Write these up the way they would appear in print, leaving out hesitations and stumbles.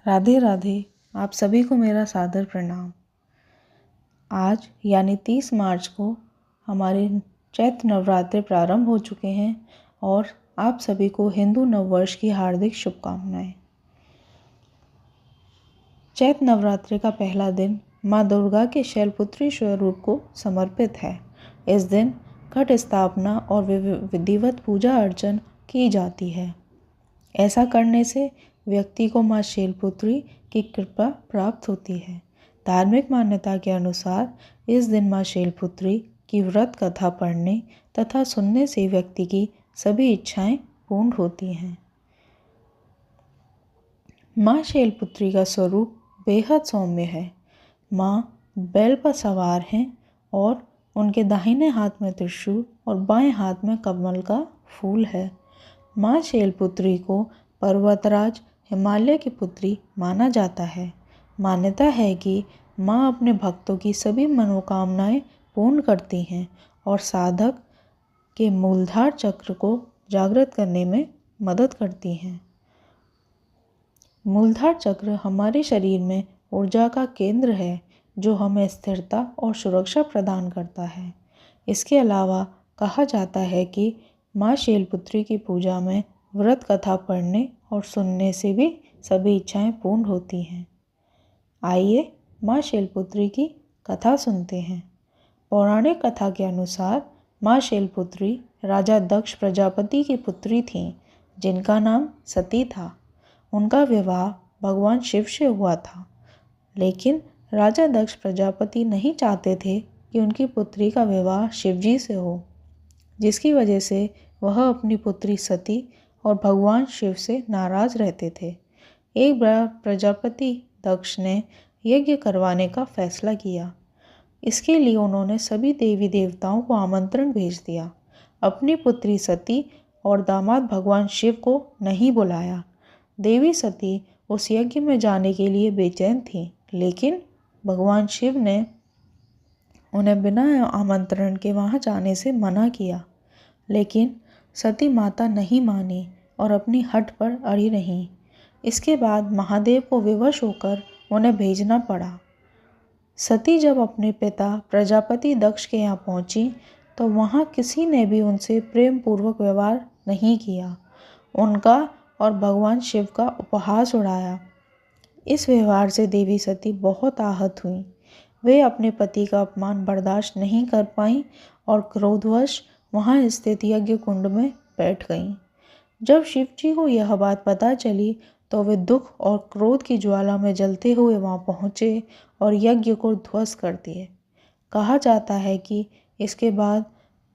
राधे राधे। आप सभी को मेरा सादर प्रणाम। आज यानी 30 मार्च को हमारे चैत्र नवरात्रि प्रारंभ हो चुके हैं और आप सभी को हिंदू नववर्ष की हार्दिक शुभकामनाएं। चैत्र नवरात्रि का पहला दिन माँ दुर्गा के शैलपुत्री स्वरूप को समर्पित है। इस दिन घट स्थापना और विधिवत पूजा अर्चन की जाती है। ऐसा करने से व्यक्ति को माँ शैलपुत्री की कृपा प्राप्त होती है। धार्मिक मान्यता के अनुसार इस दिन माँ शैलपुत्री की व्रत कथा पढ़ने तथा सुनने से व्यक्ति की सभी इच्छाएं पूर्ण होती हैं। माँ शैलपुत्री का स्वरूप बेहद सौम्य है। माँ बैल पर सवार हैं और उनके दाहिने हाथ में त्रिशूल और बाएं हाथ में कमल का फूल है। माँ शैलपुत्री को पर्वतराज हिमालय की पुत्री माना जाता है। मान्यता है कि माँ अपने भक्तों की सभी मनोकामनाएं पूर्ण करती हैं और साधक के मूलाधार चक्र को जागृत करने में मदद करती हैं। मूलाधार चक्र हमारे शरीर में ऊर्जा का केंद्र है जो हमें स्थिरता और सुरक्षा प्रदान करता है। इसके अलावा कहा जाता है कि माँ शैलपुत्री की पूजा में व्रत कथा पढ़ने और सुनने से भी सभी इच्छाएं पूर्ण होती हैं। आइए माँ शैलपुत्री की कथा सुनते हैं। पौराणिक कथा के अनुसार माँ शैलपुत्री राजा दक्ष प्रजापति की पुत्री थीं, जिनका नाम सती था। उनका विवाह भगवान शिव से हुआ था, लेकिन राजा दक्ष प्रजापति नहीं चाहते थे कि उनकी पुत्री का विवाह शिवजी से हो, जिसकी वजह से वह अपनी पुत्री सती और भगवान शिव से नाराज रहते थे। एक बार प्रजापति दक्ष ने यज्ञ करवाने का फैसला किया। इसके लिए उन्होंने सभी देवी देवताओं को आमंत्रण भेज दिया। अपनी पुत्री सती और दामाद भगवान शिव को नहीं बुलाया। देवी सती उस यज्ञ में जाने के लिए बेचैन थी, लेकिन भगवान शिव ने उन्हें बिना आमंत्रण के वहां जाने से मना किया। लेकिन सती माता नहीं मानी और अपनी हठ पर अड़ी रहीं। इसके बाद महादेव को विवश होकर उन्हें भेजना पड़ा। सती जब अपने पिता प्रजापति दक्ष के यहाँ पहुंची तो वहाँ किसी ने भी उनसे प्रेम पूर्वक व्यवहार नहीं किया। उनका और भगवान शिव का उपहास उड़ाया। इस व्यवहार से देवी सती बहुत आहत हुई। वे अपने पति का अपमान बर्दाश्त नहीं कर पाईं और क्रोधवश वहाँ स्थित यज्ञ कुंड में बैठ गईं। जब शिव जी को यह बात पता चली तो वे दुख और क्रोध की ज्वाला में जलते हुए वहाँ पहुँचे और यज्ञ को ध्वस्त कर दिए। कहा जाता है कि इसके बाद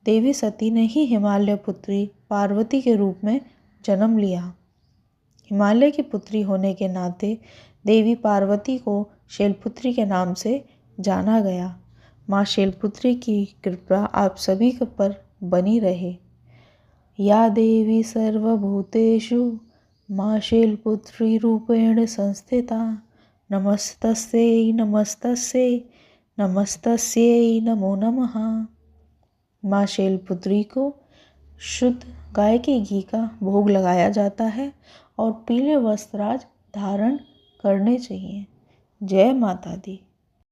देवी सती ने ही हिमालय पुत्री पार्वती के रूप में जन्म लिया। हिमालय की पुत्री होने के नाते देवी पार्वती को शैलपुत्री के नाम से जाना गया। माँ शैलपुत्री की कृपा आप सभी पर बनी रहे। या देवी सर्वभूतेषु माँ शैलपुत्री रूपेण संस्थिता नमस्तस्यै नमस्तस्यै नमस्तस्यै नमो नमः। माँ शैलपुत्री को शुद्ध गाय के घी का भोग लगाया जाता है और पीले वस्त्राज धारण करने चाहिए। जय माता दी।